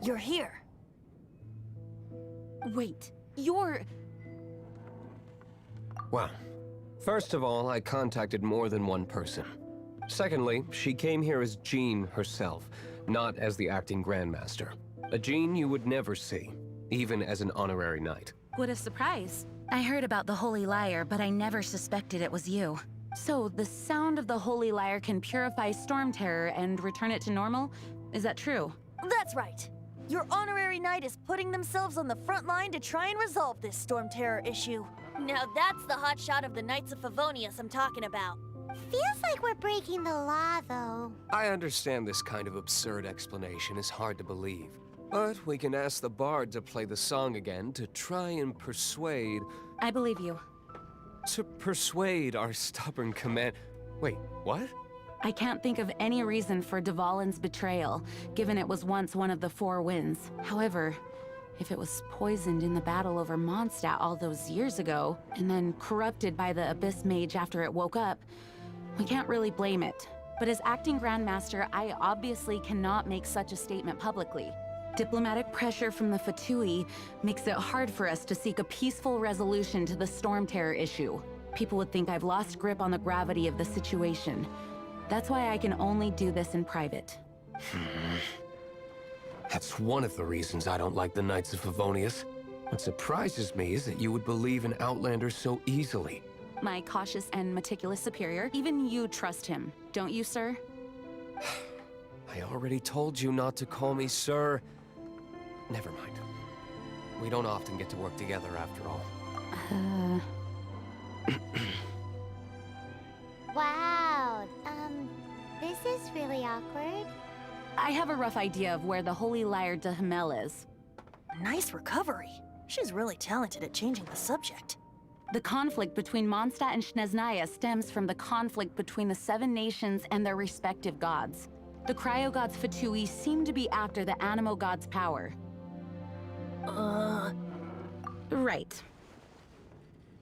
you're here. Wait, you're... Well, first of all, I contacted more than one person. Secondly, she came here as Jean herself, not as the acting Grandmaster. A Jean you would never see, even as an honorary knight. What a surprise. I heard about the Holy Lyre, but I never suspected it was you. So, the sound of the Holy Lyre can purify Storm Terror and return it to normal? Is that true? That's right. Your honorary knight is putting themselves on the front line to try and resolve this Storm Terror issue. Now that's the hotshot of the Knights of Favonius I'm talking about. Feels like we're breaking the law, though. I understand this kind of absurd explanation is hard to believe. But we can ask the bard to play the song again to try and persuade... I believe you. To persuade our stubborn command... Wait, what? I can't think of any reason for Dvalin's betrayal, given it was once one of the Four Winds. However, if it was poisoned in the battle over Mondstadt all those years ago, and then corrupted by the Abyss Mage after it woke up, we can't really blame it. But as acting Grandmaster, I obviously cannot make such a statement publicly. Diplomatic pressure from the Fatui makes it hard for us to seek a peaceful resolution to the Storm Terror issue. People would think I've lost grip on the gravity of the situation. That's why I can only do this in private. That's one of the reasons I don't like the Knights of Favonius. What surprises me is that you would believe an Outlander so easily. My cautious and meticulous superior, even you trust him, don't you, sir? I already told you not to call me sir. Never mind. We don't often get to work together after all. Wow, this is really awkward. I have a rough idea of where the Holy Lyre der Himmel is. Nice recovery. She's really talented at changing the subject. The conflict between Mondstadt and Snezhnaya stems from the conflict between the Seven Nations and their respective gods. The cryo-gods Fatui seem to be after the animo-god's power. Right.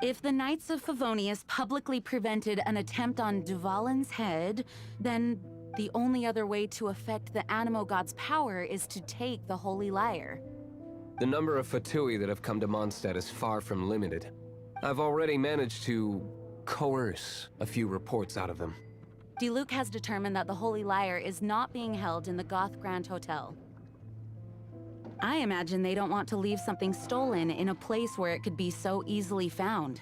If the Knights of Favonius publicly prevented an attempt on Dvalin's head, then the only other way to affect the animo-god's power is to take the Holy Lyre. The number of Fatui that have come to Mondstadt is far from limited. I've already managed to coerce a few reports out of them. Diluc has determined that the Holy Lyre is not being held in the Goth Grand Hotel. I imagine they don't want to leave something stolen in a place where it could be so easily found.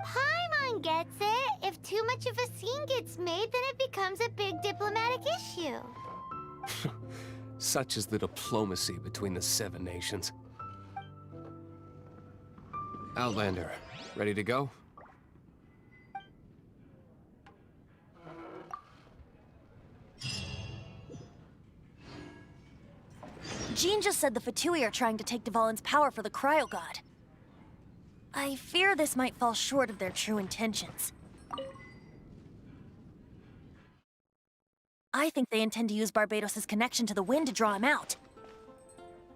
Paimon gets it. If too much of a scene gets made, then it becomes a big diplomatic issue. Such is the diplomacy between the Seven Nations. Outlander, ready to go? Jean just said the Fatui are trying to take Dvalin's power for the Cryo God. I fear this might fall short of their true intentions. I think they intend to use Barbados' connection to the wind to draw him out.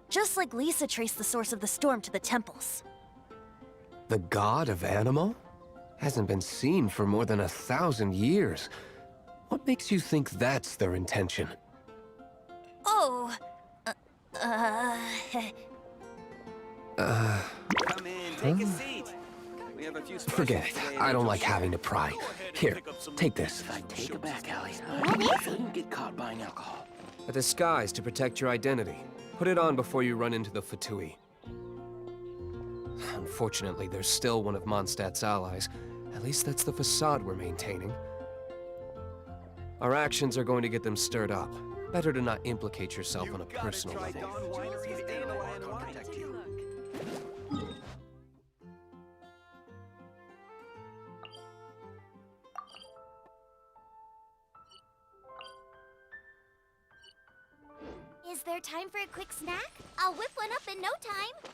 Just like Lisa traced the source of the storm to the temples. The god of Animo? Hasn't been seen for more than 1,000 years. What makes you think that's their intention? Oh... Come in, take a seat. We have a few Forget it. I don't like having to pry. Here, take this. Take it back, Allie. What is it? Don't get caught buying alcohol. A disguise to protect your identity. Put it on before you run into the Fatui. Unfortunately, there's still one of Mondstadt's allies. At least that's the facade we're maintaining. Our actions are going to get them stirred up. Better to not implicate yourself on a personal level. Is there time for a quick snack? I'll whip one up in no time.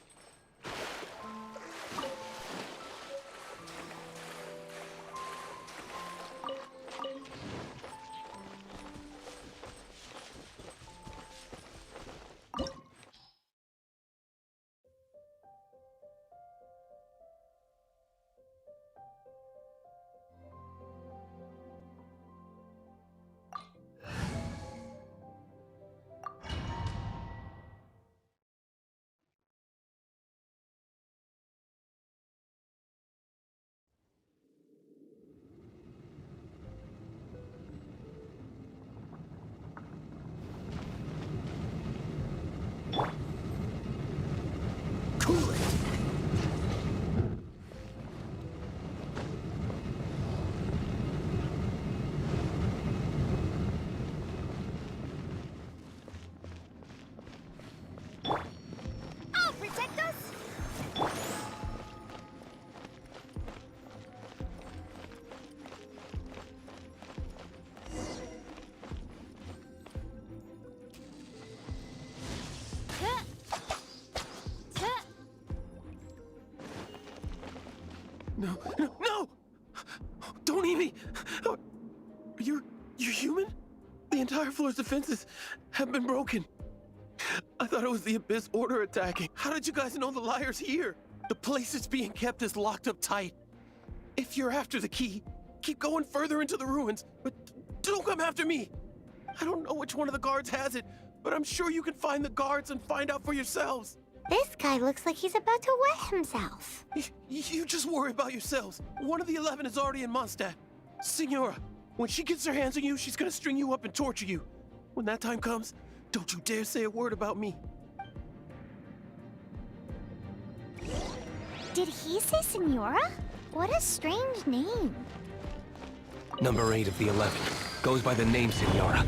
No, no, no! Don't eat me! You're human? The entire floor's defenses have been broken. I thought it was the Abyss Order attacking. How did you guys know the Lyre's here? The place it's being kept is locked up tight. If you're after the key, keep going further into the ruins, but don't come after me. I don't know which one of the guards has it, but I'm sure you can find the guards and find out for yourselves. This guy looks like he's about to wet himself. You just worry about yourselves. One of the 11 is already in Mondstadt. Signora, when she gets her hands on you, she's gonna string you up and torture you. When that time comes, don't you dare say a word about me. Did he say Signora? What a strange name. Number 8 of the 11 goes by the name Signora.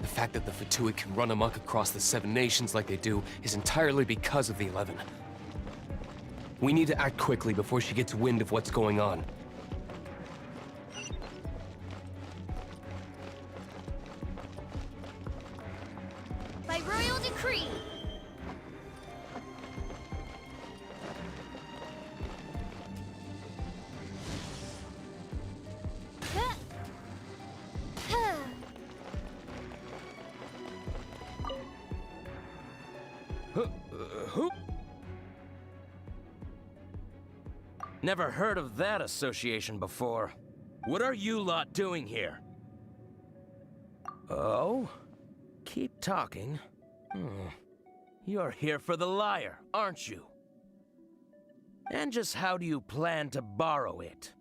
The fact that the Fatui can run amok across the 7 nations like they do is entirely because of the 11. We need to act quickly before she gets wind of what's going on. By royal decree. Never heard of that association before. What are you lot doing here? Oh? Keep talking. You're here for the lyre, aren't you? And just how do you plan to borrow it?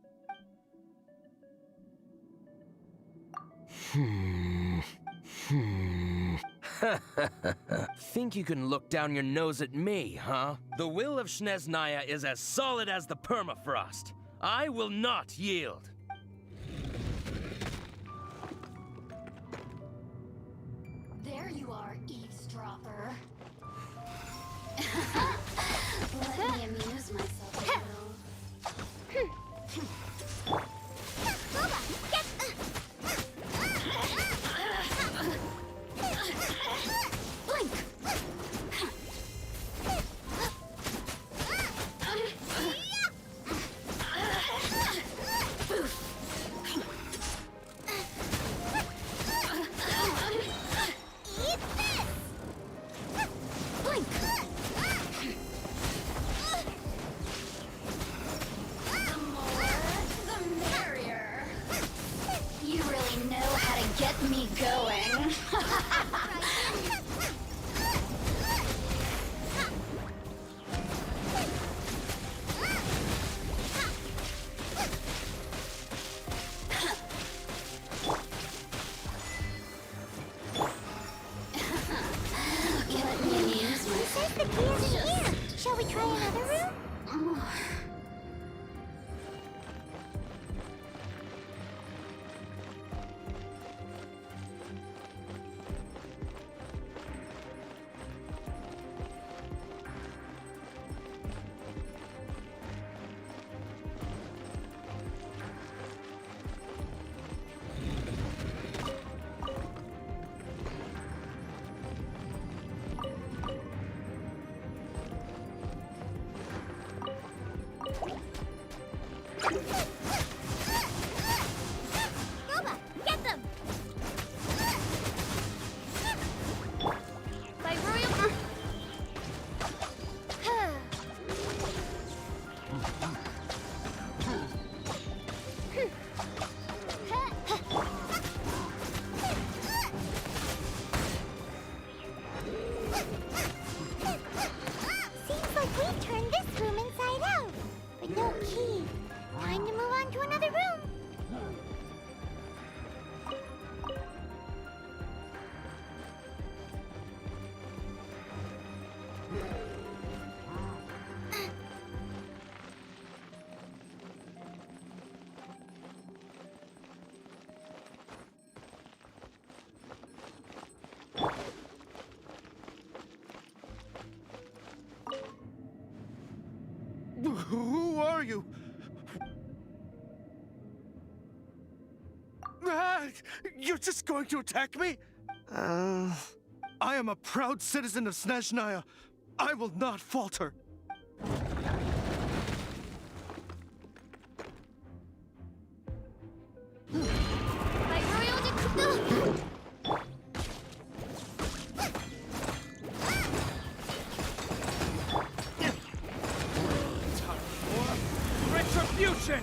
Think you can look down your nose at me, huh? The will of Snezhnaya is as solid as the permafrost. I will not yield. There you are, eavesdropper. Let me amuse myself a little. Me going. Let me amuse myself. The key is here. Shall we try another room? Who are you? Ah, you're just going to attack me? I am a proud citizen of Snezhnaya. I will not falter. retribution!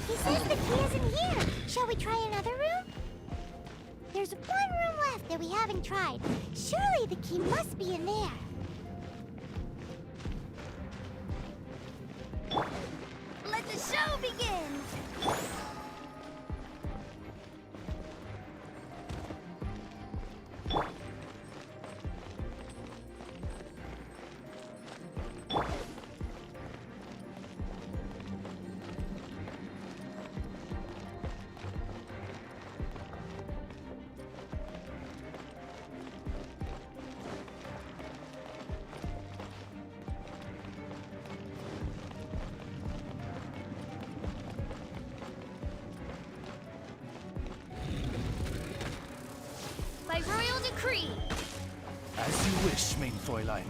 He says the key isn't here. Shall we try another room? There's one room left that we haven't tried. Surely the key must be in there. Let the show begin! By royal decree. As you wish, mein Fräulein.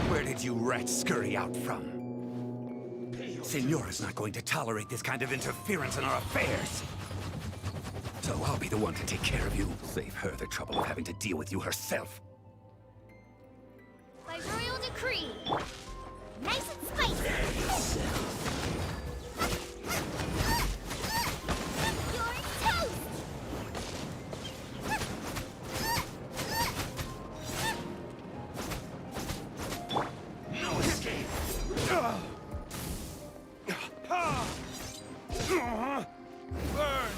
Where did you rats scurry out from? Signora's not going to tolerate this kind of interference in our affairs. So I'll be the one to take care of you. Save her the trouble of having to deal with you herself. By royal decree. Nice and spicy. You're toast! No escape! Burn!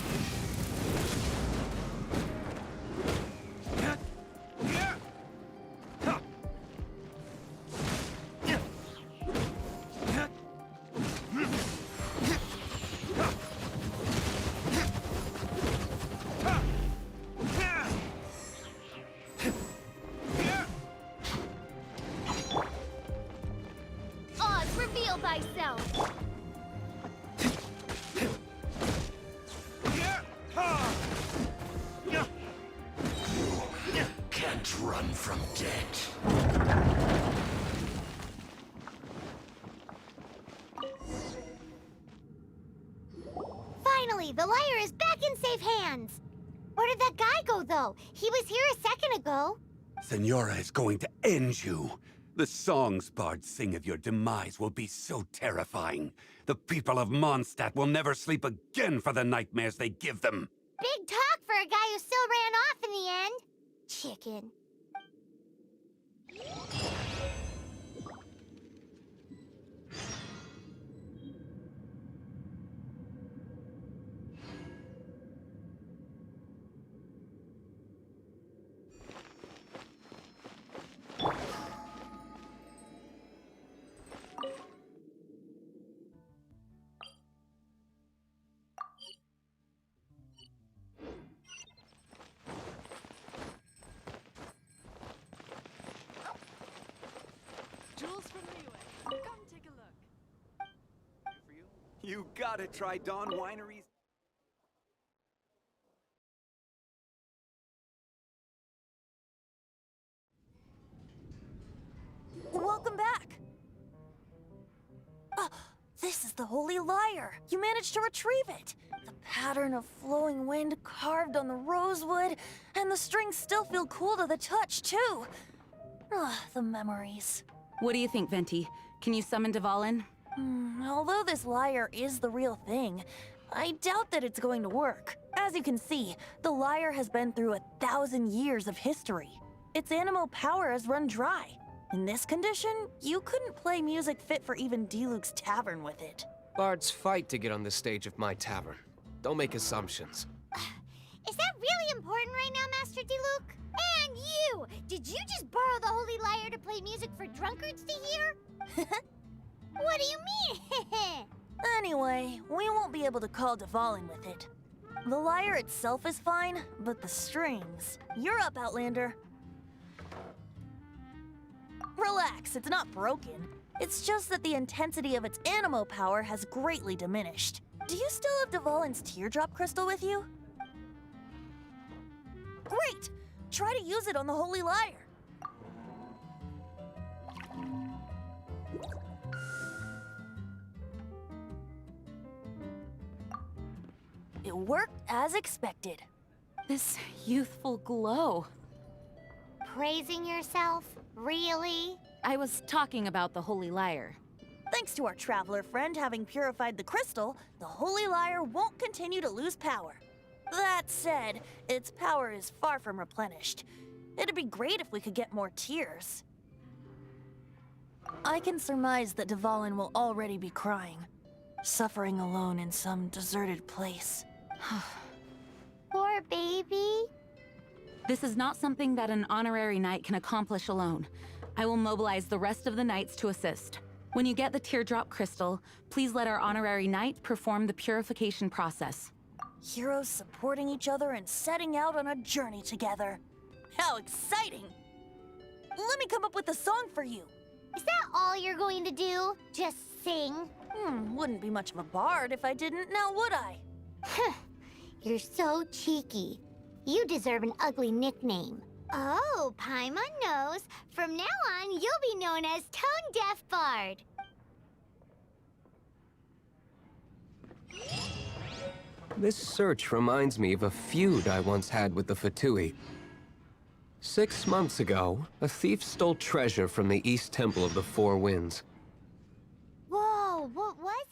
Oz, reveal thyself. Can't run from death. Finally, the lyre is back in safe hands. Where did that guy go, though? He was here a second ago. Signora is going to end you. The songs bards sing of your demise will be so terrifying. The people of Mondstadt will never sleep again for the nightmares they give them. Big talk for a guy who still ran off in the end. Chicken. Jules from Liyue. Come take a look. For you? You gotta try Dawn Winery's. Welcome back. This is the Holy Lyre. You managed to retrieve it. The pattern of flowing wind carved on the rosewood, and the strings still feel cool to the touch, too. The memories. What do you think, Venti? Can you summon Dvalin? Although this lyre is the real thing, I doubt that it's going to work. As you can see, the lyre has been through 1,000 years of history. Its animal power has run dry. In this condition, you couldn't play music fit for even Diluc's tavern with it. Bards fight to get on the stage of my tavern. Don't make assumptions. Is that really important right now, Master Diluc? And you! Did you just borrow the Holy Lyre to play music for drunkards to hear? What do you mean? Anyway, we won't be able to call Dvalin with it. The lyre itself is fine, but the strings... You're up, Outlander. Relax, it's not broken. It's just that the intensity of its animo power has greatly diminished. Do you still have Dvalin's teardrop crystal with you? Great! Try to use it on the Holy Lyre. It worked as expected. This youthful glow. Praising yourself? Really? I was talking about the Holy Lyre. Thanks to our traveler friend having purified the crystal, the Holy Lyre won't continue to lose power. That said, its power is far from replenished. It'd be great if we could get more tears. I can surmise that Dvalin will already be crying, suffering alone in some deserted place. Poor baby. This is not something that an honorary knight can accomplish alone. I will mobilize the rest of the knights to assist. When you get the teardrop crystal, please let our honorary knight perform the purification process. Heroes supporting each other and setting out on a journey together. How exciting! Let me come up with a song for you. Is that all you're going to do? Just sing? Wouldn't be much of a bard if I didn't, now would I? You're so cheeky. You deserve an ugly nickname. Oh, Paimon knows. From now on, you'll be known as Tone Deaf Bard. This search reminds me of a feud I once had with the Fatui. 6 months ago, a thief stole treasure from the East Temple of the Four Winds. Whoa, what was